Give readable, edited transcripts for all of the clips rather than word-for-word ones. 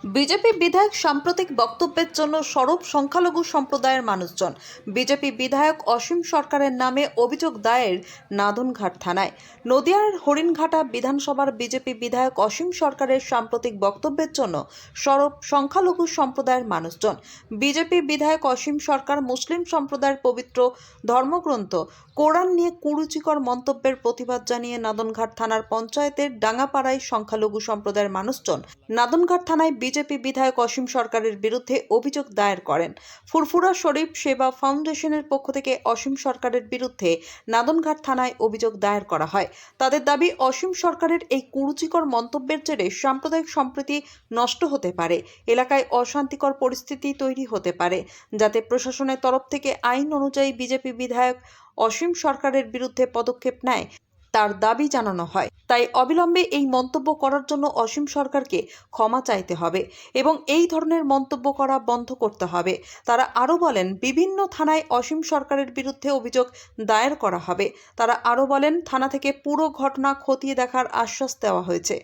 BJP বিধায়ক সাম্প্রতিক বক্তব্যের জন্য সরব সংখ্যালঘু সম্প্রদায়ের মানুষজন। বিজেপি বিধায়ক অসীম সরকারের নামে অভিযোগ দায়ের নাদনঘাট থানায়। নদিয়ার হরিণঘাটা বিধানসভার বিজেপি বিধায়ক অসীম সরকারের সাম্প্রতিক বক্তব্যের জন্য সরব সংখ্যালঘু সম্প্রদায়ের মানুষজন। বিজেপি বিধায়ক অসীম সরকার মুসলিম সম্প্রদায়ের পবিত্র ধর্মগ্রন্থ কোরআন নিয়ে কুরুচিকর মন্তব্যের প্রতিবাদ জানিয়ে নাদনঘাট থানার পঞ্চায়েতের ডাঙ্গাপাড়ায় সংখ্যালঘু সম্প্রদায়ের মানুষজন নাদনঘাট থানায় বিজেপি বিধায়ক অসীম সরকারের বিরুদ্ধে অভিযোগ দায়ের করেন। ফুরফুরা শরীফ সেবা ফাউন্ডেশনের পক্ষ থেকে অসীম সরকারের বিরুদ্ধে নাদনঘাট থানায় অভিযোগ দায়ের করা হয়। তাদের দাবি, অসীম সরকারের এই কুরুচিকর মন্তব্যের জেরে সাম্প্রদায়িক সম্প্রীতি নষ্ট হতে পারে, এলাকায় অশান্তিকর পরিস্থিতি তৈরি হতে পারে, যাতে প্রশাসনের তরফ থেকে আইন অনুযায়ী বিজেপি বিধায়ক অসীম সরকারের বিরুদ্ধে পদক্ষেপ নেয় তার দাবি জানানো হয়। তাই অবিলম্বে এই মন্তব্য করার জন্য অসীম সরকারকে ক্ষমা চাইতে হবে এবং এই ধরনের মন্তব্য করা বন্ধ করতে হবে। তারা আরও বলেন, বিভিন্ন থানায় অসীম সরকারের বিরুদ্ধে অভিযোগ দায়ের করা হবে। তারা আরও বলেন, থানা থেকে পুরো ঘটনা খতিয়ে দেখার আশ্বাস দেওয়া হয়েছে।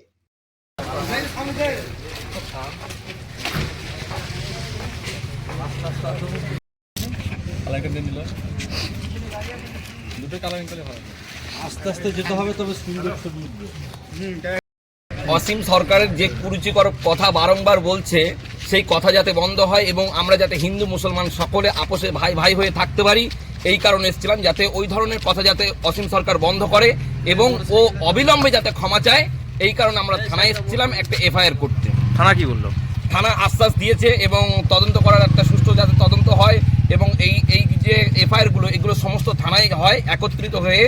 আস্তে আস্তে যেতে হবে, তবে সুন্দর ছবি উঠবে। অসীম সরকারের যে কুরুচিকর কথা বারংবার বলছে, সেই কথা যাতে বন্ধ হয় এবং আমরা যাতে হিন্দু মুসলমান সকলে আপোষে ভাই ভাই হয়ে থাকতে পারি, এই কারণে এসেছিলাম, যাতে ওই ধরনের কথা যাতে অসীম সরকার বন্ধ করে এবং ও অবিলম্বে যাতে ক্ষমা চায়। এই কারণে আমরা থানায় এসেছিলাম একটা এফআইআর করতে। থানা কি বললো? থানা আশ্বাস দিয়েছে এবং তদন্ত করার একটা সুষ্ঠু যাতে তদন্ত হয় এবং এই যে এফআইআরগুলো এগুলো সমস্ত থানায় হয়, একত্রিত হয়ে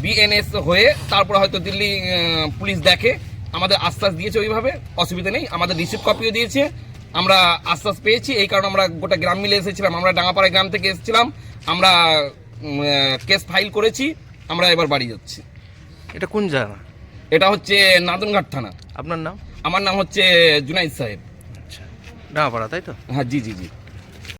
বিএনএস হয়ে তারপর হয়তো দিল্লি পুলিশ দেখে। আমাদের আশ্বাস দিয়েছে, ওইভাবে অসুবিধা নেই। আমাদের রিসিপ্ট কপিও দিয়েছে, আমরা আশ্বাস পেয়েছি। এই কারণে আমরা গোটা গ্রাম মিলে এসেছিলাম। আমরা ডাঙ্গাপাড়া গ্রাম থেকে এসেছিলাম, আমরা কেস ফাইল করেছি, আমরা এবার বাড়ি যাচ্ছি। এটা কোন জায়গা? এটা হচ্ছে নাদনঘাট থানা। আপনার নাম? আমার নাম হচ্ছে জুনাইদ সাহেব। আচ্ছা, ডাঙ্গাপাড়া, তাই তো? হ্যাঁ, জি জি জি।